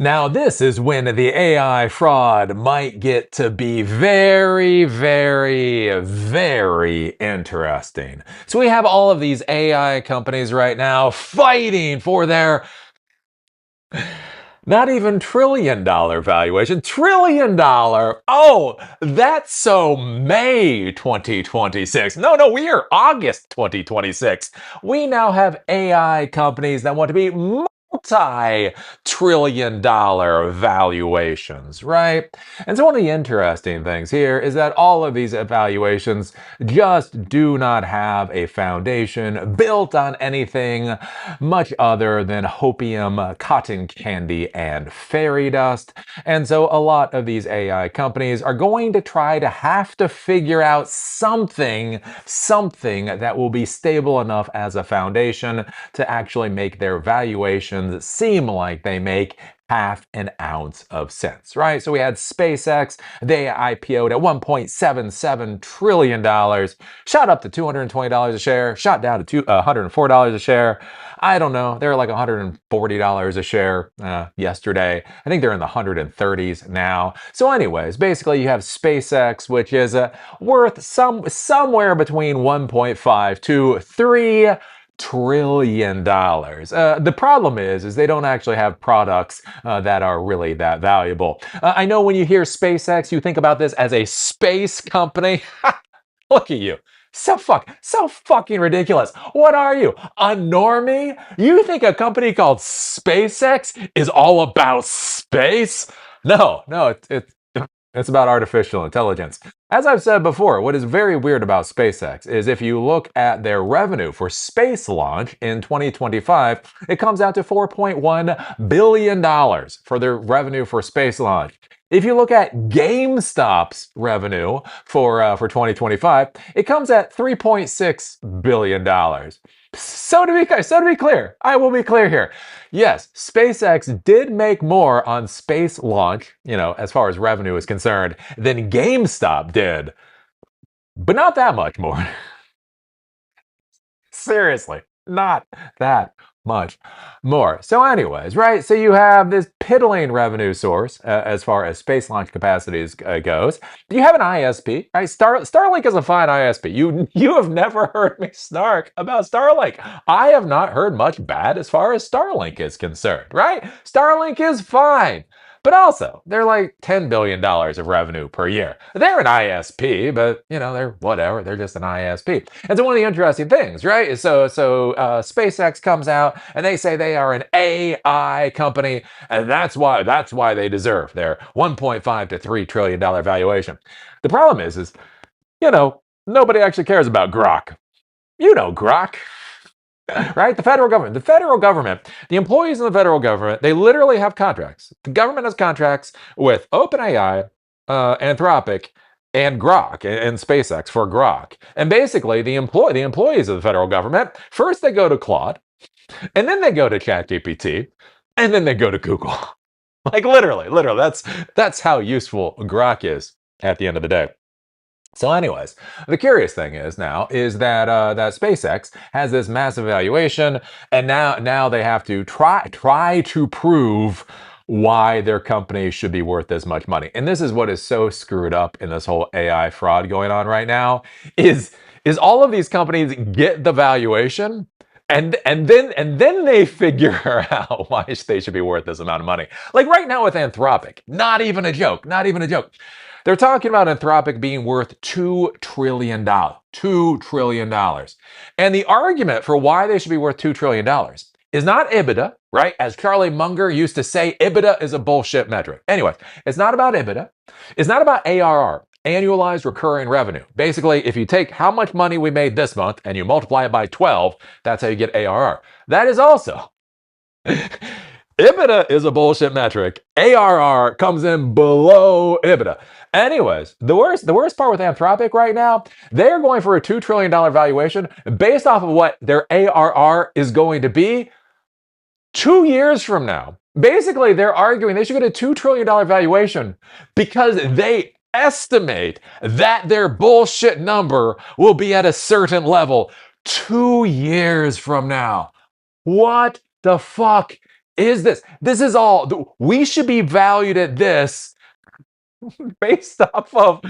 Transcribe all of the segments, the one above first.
Now, this is when the AI fraud might get to be very, very, very interesting. So we have all of these AI companies right now fighting for their not even $1 trillion valuation, $1 trillion. Oh, that's so May 2026. No, we are August 2026. We now have AI companies that want to be multi-trillion-dollar valuations, right? And so one of the interesting things here is that all of these evaluations just do not have a foundation built on anything much other than hopium, cotton candy, and fairy dust. And so a lot of these AI companies are going to try to have to figure out something that will be stable enough as a foundation to actually make their valuations seem like they make half an ounce of sense, right? So we had SpaceX, they IPO'd at $1.77 trillion, shot up to $220 a share, shot down to $104 a share. I don't know, they're like $140 a share yesterday. I think they're in the 130s now. So anyways, basically you have SpaceX, which is worth somewhere between 1.5 to 3 trillion dollars. The problem is they don't actually have products that are really that valuable. I know when you hear SpaceX, you think about this as a space company. Look at you. So fucking ridiculous. What are you? A normie? You think a company called SpaceX is all about space? No, it's about artificial intelligence. As I've said before, what is very weird about SpaceX is if you look at their revenue for space launch in 2025, it comes out to $4.1 billion for their revenue for space launch. If you look at GameStop's revenue for 2025, it comes at $3.6 billion. So to be clear, I will be clear here. Yes, SpaceX did make more on space launch, as far as revenue is concerned, than GameStop did. But not that much more. Seriously, not that much more. So anyways, right? So you have this piddling revenue source as far as space launch capacities goes. You have an ISP, right? Starlink is a fine ISP. You have never heard me snark about Starlink. I have not heard much bad as far as Starlink is concerned, right? Starlink is fine. But also, they're like $10 billion of revenue per year. They're an ISP, but they're whatever. They're just an ISP. And so one of the interesting things, right, is so SpaceX comes out and they say they are an AI company, and that's why they deserve their 1.5 to $3 trillion valuation. The problem is nobody actually cares about Grok. Grok. Right? The federal government, the employees in the federal government, they literally have contracts. The government has contracts with OpenAI, Anthropic, and Grok, and SpaceX for Grok. And basically, the employees of the federal government, first they go to Claude, and then they go to ChatGPT, and then they go to Google. Like literally, that's how useful Grok is at the end of the day. So anyways, the curious thing is that that SpaceX has this massive valuation, and now they have to try to prove why their company should be worth this much money. And this is what is so screwed up in this whole AI fraud going on right now is all of these companies get the valuation and then they figure out why they should be worth this amount of money. Like right now with Anthropic, not even a joke. They're talking about Anthropic being worth $2 trillion. $2 trillion. And the argument for why they should be worth $2 trillion is not EBITDA, right? As Charlie Munger used to say, EBITDA is a bullshit metric. Anyway, it's not about EBITDA. It's not about ARR, annualized recurring revenue. Basically, if you take how much money we made this month and you multiply it by 12, that's how you get ARR. That is also EBITDA is a bullshit metric. ARR comes in below EBITDA. Anyways, the worst part with Anthropic right now, they're going for a $2 trillion valuation based off of what their ARR is going to be 2 years from now. Basically, they're arguing they should get a $2 trillion valuation because they estimate that their bullshit number will be at a certain level 2 years from now. What the fuck is this. This is all. We should be valued at this based off of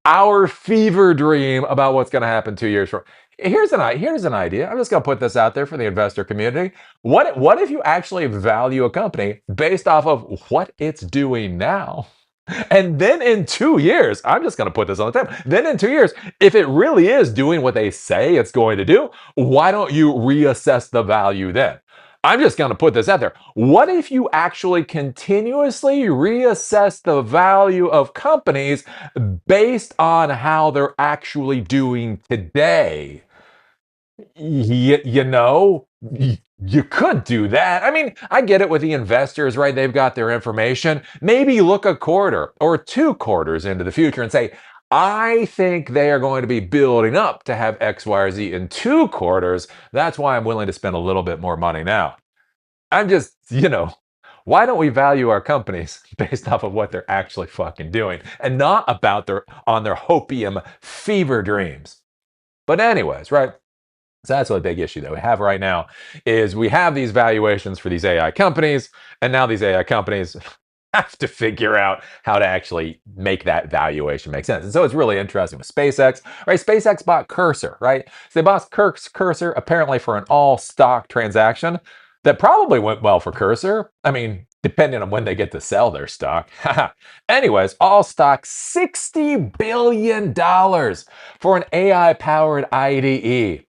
our fever dream about what's going to happen 2 years from. Here's an idea. I'm just going to put this out there for the investor community. What if you actually value a company based off of what it's doing now? And then in 2 years, I'm just going to put this on the table. Then in 2 years, if it really is doing what they say it's going to do, why don't you reassess the value then? I'm just going to put this out there. What if you actually continuously reassess the value of companies based on how they're actually doing today? You could do that. I mean, I get it with the investors, right? They've got their information. Maybe look a quarter or 2 quarters into the future and say, I think they are going to be building up to have X, Y, or Z in 2 quarters. That's why I'm willing to spend a little bit more money now. I'm just, why don't we value our companies based off of what they're actually fucking doing and not about their hopium fever dreams? But anyways, right? So that's what a big issue that we have right now is we have these valuations for these AI companies, and now these AI companies have to figure out how to actually make that valuation make sense. And so it's really interesting with SpaceX, right? SpaceX bought Cursor, right? So they bought Cursor apparently for an all-stock transaction that probably went well for Cursor. I mean, depending on when they get to sell their stock. Anyways, all stock $60 billion for an AI-powered IDE.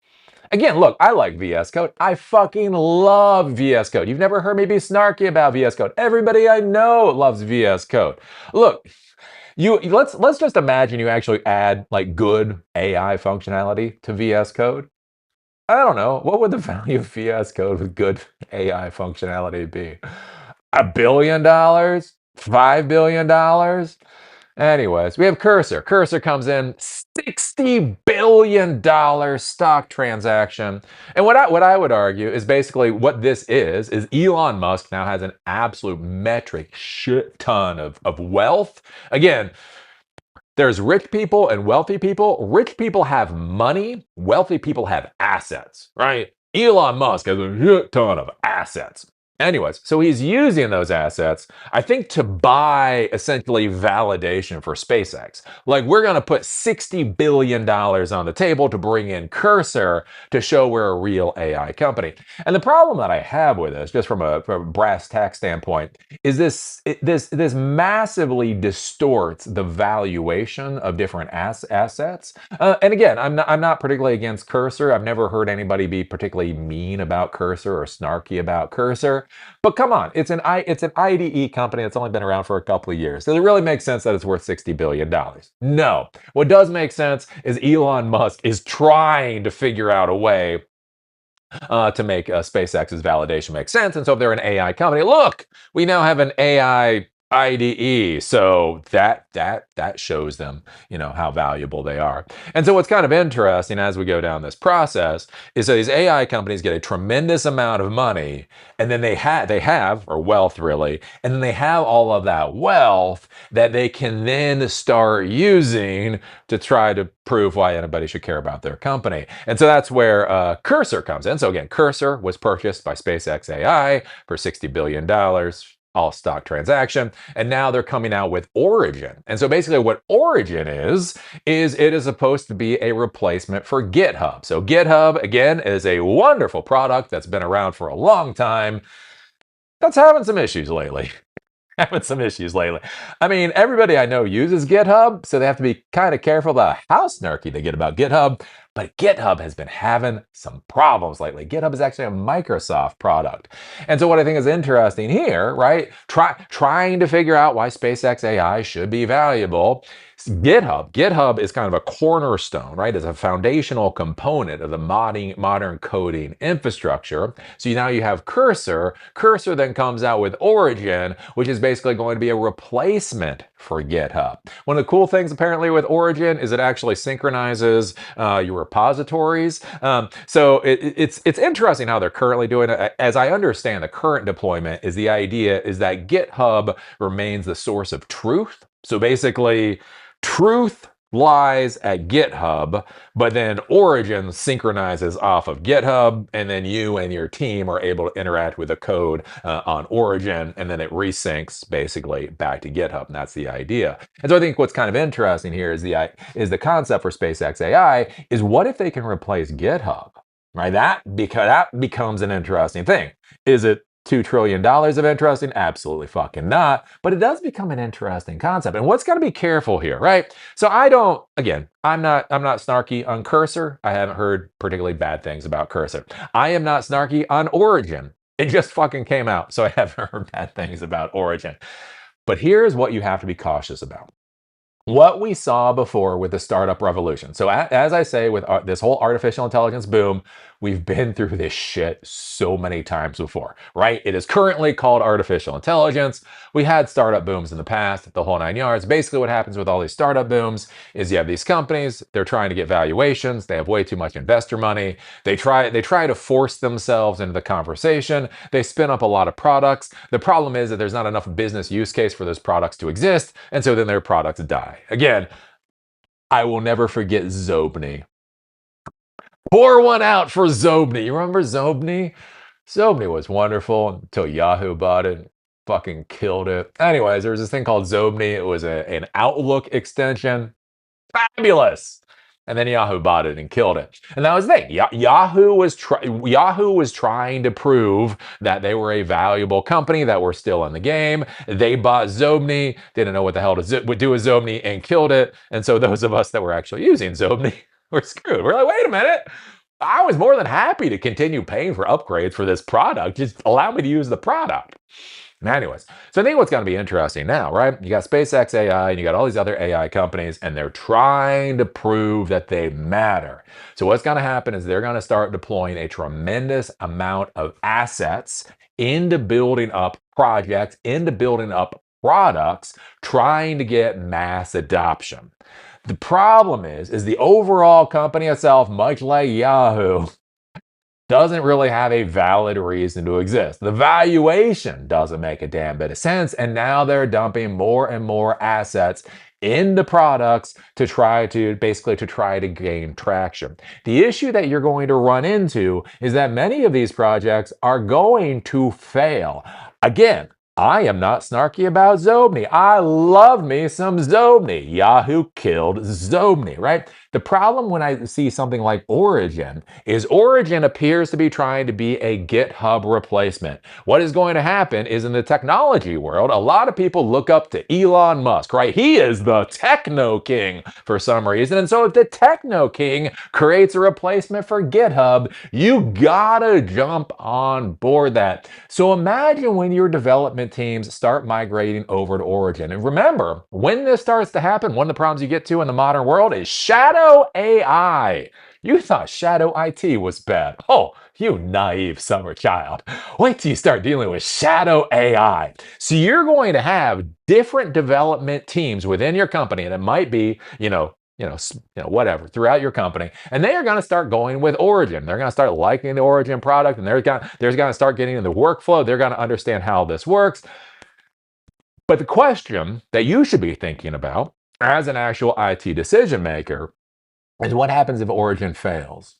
Again, look, I like VS Code. I fucking love VS Code. You've never heard me be snarky about VS Code. Everybody I know loves VS Code. Look, let's just imagine you actually add like good AI functionality to VS Code. I don't know. What would the value of VS Code with good AI functionality be? $1 billion? $5 billion? Anyways, we have Cursor. Cursor comes in $60 billion stock transaction. And what I would argue is basically what this is Elon Musk now has an absolute metric shit ton of wealth. Again, there's rich people and wealthy people. Rich people have money. Wealthy people have assets, right? Elon Musk has a shit ton of assets. Anyways, so he's using those assets, I think, to buy essentially validation for SpaceX. Like, we're going to put $60 billion on the table to bring in Cursor to show we're a real AI company. And the problem that I have with this, just from a brass tack standpoint, is this massively distorts the valuation of different assets. And again, I'm not particularly against Cursor. I've never heard anybody be particularly mean about Cursor or snarky about Cursor. But come on, it's an IDE company that's only been around for a couple of years. Does it really make sense that it's worth $60 billion? No. What does make sense is Elon Musk is trying to figure out a way to make SpaceX's validation make sense. And so if they're an AI company, look, we now have an AI IDE. So that shows them, how valuable they are. And so what's kind of interesting as we go down this process is that these AI companies get a tremendous amount of money, and then they have or wealth really, and then they have all of that wealth that they can then start using to try to prove why anybody should care about their company. And so that's where Cursor comes in. So again, Cursor was purchased by SpaceX AI for $60 billion. All stock transaction, and now they're coming out with Origin. And so basically what Origin is it is supposed to be a replacement for GitHub. So GitHub, again, is a wonderful product that's been around for a long time that's having some issues lately. I mean, everybody I know uses GitHub, so they have to be kind of careful about how snarky they get about GitHub. But GitHub has been having some problems lately. GitHub is actually a Microsoft product. And so what I think is interesting here, right, trying to figure out why SpaceX AI should be valuable, GitHub is kind of a cornerstone, right? It's a foundational component of the modern coding infrastructure. So now you have Cursor. Cursor then comes out with Origin, which is basically going to be a replacement for GitHub. One of the cool things apparently with Origin is it actually synchronizes your repositories. So it's interesting how they're currently doing it. As I understand, the current deployment is the idea is that GitHub remains the source of truth. So basically, truth lies at GitHub, but then Origin synchronizes off of GitHub, and then you and your team are able to interact with the code on Origin, and then it resyncs basically back to GitHub. And that's the idea. And so I think what's kind of interesting here is the concept for SpaceX AI is what if they can replace GitHub, right? That becomes an interesting thing. Is it $2 trillion of interesting? Absolutely fucking not. But it does become an interesting concept. And what's got to be careful here, right? So I'm not snarky on Cursor. I haven't heard particularly bad things about Cursor. I am not snarky on Origin. It just fucking came out, so I haven't heard bad things about Origin. But here's what you have to be cautious about. What we saw before with the startup revolution. So as I say, with this whole artificial intelligence boom, we've been through this shit so many times before, right? It is currently called artificial intelligence. We had startup booms in the past, the whole 9 yards. Basically what happens with all these startup booms is you have these companies, they're trying to get valuations, they have way too much investor money. They try to force themselves into the conversation. They spin up a lot of products. The problem is that there's not enough business use case for those products to exist, and so then their products die. Again, I will never forget Zobni. Pour one out for Zobni. You remember Zobni? Zobni was wonderful until Yahoo bought it. Fucking killed it. Anyways, there was this thing called Zobni. It was an Outlook extension. Fabulous. And then Yahoo bought it and killed it. And that was the thing. Yahoo was trying to prove that they were a valuable company, that were still in the game. They bought Zobni, didn't know what the hell to do with Zobni, and killed it. And so those of us that were actually using Zobni were screwed. We're like, wait a minute. I was more than happy to continue paying for upgrades for this product. Just allow me to use the product. Anyways, so I think what's going to be interesting now, right? You got SpaceX AI and you got all these other AI companies, and they're trying to prove that they matter. So what's going to happen is they're going to start deploying a tremendous amount of assets into building up projects, into building up products, trying to get mass adoption. The problem is the overall company itself, much like Yahoo, doesn't really have a valid reason to exist. The valuation doesn't make a damn bit of sense, and now they're dumping more and more assets into products to try to gain traction. The issue that you're going to run into is that many of these projects are going to fail. Again, I am not snarky about Zobni. I love me some Zobni. Yahoo killed Zobni, right? The problem when I see something like Origin is Origin appears to be trying to be a GitHub replacement. What is going to happen is in the technology world, a lot of people look up to Elon Musk, right? He is the techno king for some reason. And so if the techno king creates a replacement for GitHub, you gotta jump on board that. So imagine when your development teams start migrating over to Origin. And remember, when this starts to happen, one of the problems you get to in the modern world is shadow AI. You thought shadow IT was bad. Oh, you naive summer child. Wait till you start dealing with shadow AI. So you're going to have different development teams within your company, and it might be, whatever, throughout your company. And they are going to start going with Origin. They're going to start liking the Origin product, and they're going to start getting into the workflow. They're going to understand how this works. But the question that you should be thinking about as an actual IT decision maker is what happens if Origin fails?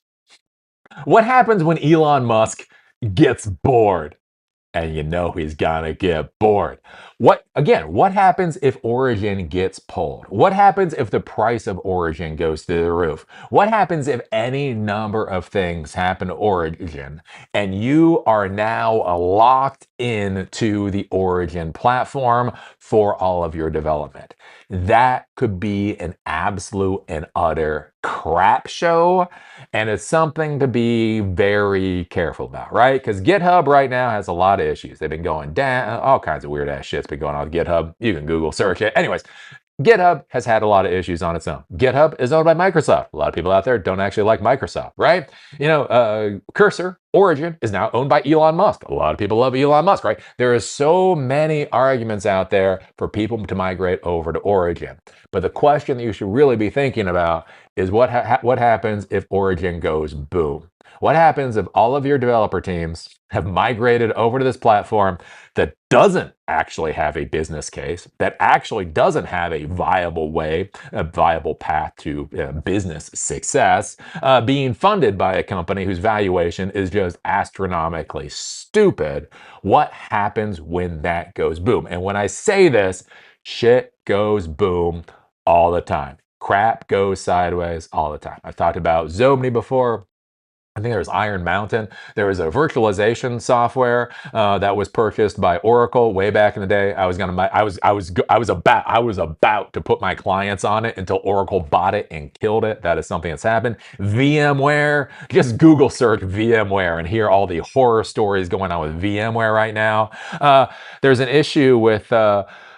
What happens when Elon Musk gets bored? And you know he's gonna get bored. What happens if Origin gets pulled? What happens if the price of Origin goes through the roof? What happens if any number of things happen to Origin and you are now locked into the Origin platform for all of your development? That could be an absolute and utter crap show, and it's something to be very careful about, right? Because GitHub right now has a lot of issues. They've been going down, all kinds of weird ass shit's been going on with GitHub. You can Google search it. Anyways, GitHub has had a lot of issues on its own. GitHub is owned by Microsoft. A lot of people out there don't actually like Microsoft, right? Cursor, Origin, is now owned by Elon Musk. A lot of people love Elon Musk, right? There are so many arguments out there for people to migrate over to Origin. But the question that you should really be thinking about is what happens if Origin goes boom? What happens if all of your developer teams have migrated over to this platform that doesn't actually have a business case, that actually doesn't have a viable way, a viable path to business success, being funded by a company whose valuation is just astronomically stupid? What happens when that goes boom? And when I say this, shit goes boom all the time. Crap goes sideways all the time. I've talked about Zobni before. I think there was Iron Mountain. There was a virtualization software that was purchased by Oracle way back in the day. I was about to put my clients on it until Oracle bought it and killed it. That is something that's happened. VMware. Just Google search VMware and hear all the horror stories going on with VMware right now. There's an issue with.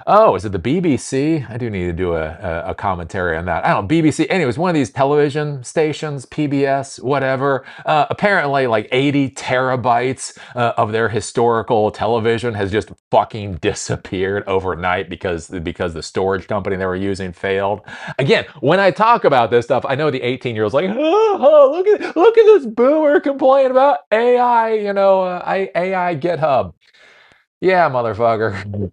Oh, is it the BBC? I do need to do a commentary on that. I don't know, BBC. Anyways, one of these television stations, PBS, whatever. Apparently, like 80 terabytes of their historical television has just fucking disappeared overnight because the storage company they were using failed. Again, when I talk about this stuff, I know the 18-year-old's like, look at this boomer complaining about AI, AI GitHub. Yeah, motherfucker.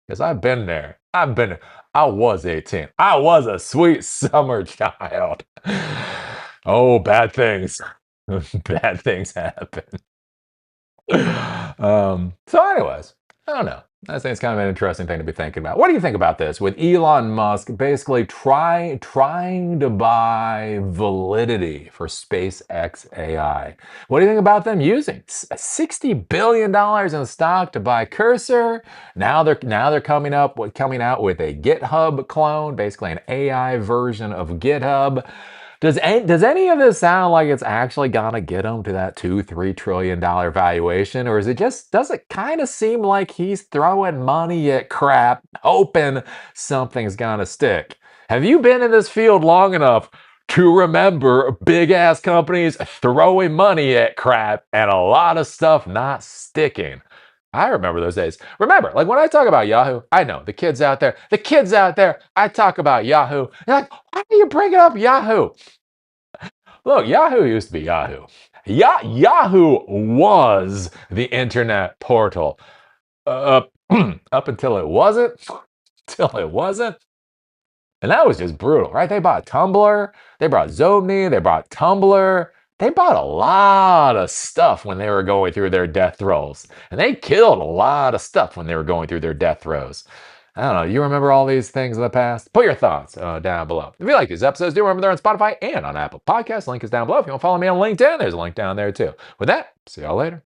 Because I've been there. I was 18. I was a sweet summer child. Oh, bad things. Bad things happen. So anyways, I don't know. I think it's kind of an interesting thing to be thinking about. What do you think about this? With Elon Musk basically trying to buy validity for SpaceX AI. What do you think about them using $60 billion in stock to buy Cursor? Now they're coming out with a GitHub clone, basically an AI version of GitHub. Does any of this sound like it's actually gonna get him to that $2-3 trillion valuation, or does it kind of seem like he's throwing money at crap, hoping something's gonna stick? Have you been in this field long enough to remember big ass companies throwing money at crap and a lot of stuff not sticking? I remember those days. Remember, like when I talk about Yahoo, I know the kids out there, I talk about Yahoo. They're like, why are you bringing up Yahoo? Look, Yahoo used to be Yahoo. Yahoo was the internet portal. Up until it wasn't. Till it wasn't. And that was just brutal, right? They bought Tumblr, they bought Zobni, they bought Tumblr. They bought a lot of stuff when they were going through their death throes. And they killed a lot of stuff when they were going through their death throes. I don't know. You remember all these things in the past? Put your thoughts down below. If you like these episodes, do remember they're on Spotify and on Apple Podcasts. Link is down below. If you want to follow me on LinkedIn, there's a link down there too. With that, see y'all later.